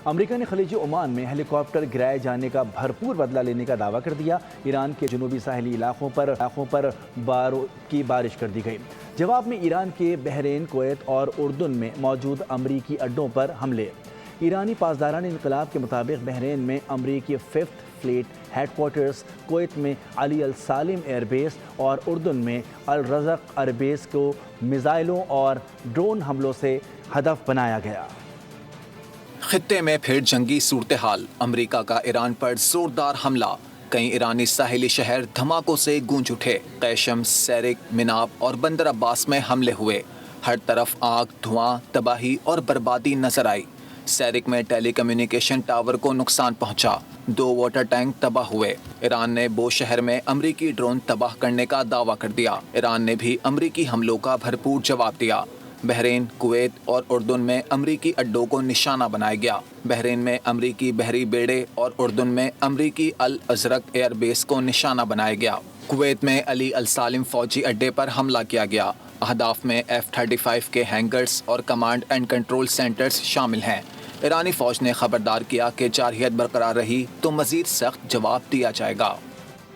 امریکہ نے خلیج عمان میں ہیلی کاپٹر گرائے جانے کا بھرپور بدلہ لینے کا دعویٰ کر دیا۔ ایران کے جنوبی ساحلی علاقوں پر بارود کی بارش کر دی گئی۔ جواب میں ایران کے بحرین، کویت اور اردن میں موجود امریکی اڈوں پر حملے۔ ایرانی پاسداران انقلاب کے مطابق بحرین میں امریکی 5th flat head quarters, Kuwait میں علی السالم ایئر بیس اور اردن میں الرزق ایئر بیس کو میزائلوں اور ڈرون حملوں سے ہدف بنایا گیا۔ خطے میں پھر جنگی صورتحال، امریکہ کا ایران پر زوردار حملہ، کئی ایرانی ساحلی شہر دھماکوں سے گونج اٹھے۔ قیشم، سیرک، مناب اور بندر عباس میں حملے ہوئے، ہر طرف آگ، دھواں، تباہی اور بربادی نظر آئی۔ سیرک میں ٹیلی کمیونیکیشن ٹاور کو نقصان پہنچا، 2 واٹر ٹینک تباہ ہوئے۔ ایران نے بو شہر میں امریکی ڈرون تباہ کرنے کا دعویٰ کر دیا۔ ایران نے بھی امریکی حملوں کا بھرپور جواب دیا۔ بحرین، کویت اور اردن میں امریکی اڈوں کو نشانہ بنایا گیا۔ بحرین میں امریکی بحری بیڑے اور اردن میں امریکی الازرق ایئر بیس کو نشانہ بنایا گیا۔ کویت میں علی السالم فوجی اڈے پر حملہ کیا گیا۔ اہداف میں F-35 کے ہینگرز اور کمانڈ اینڈ کنٹرول سینٹرز شامل ہیں۔ ایرانی فوج نے خبردار کیا کہ جارحیت برقرار رہی تو مزید سخت جواب دیا جائے گا۔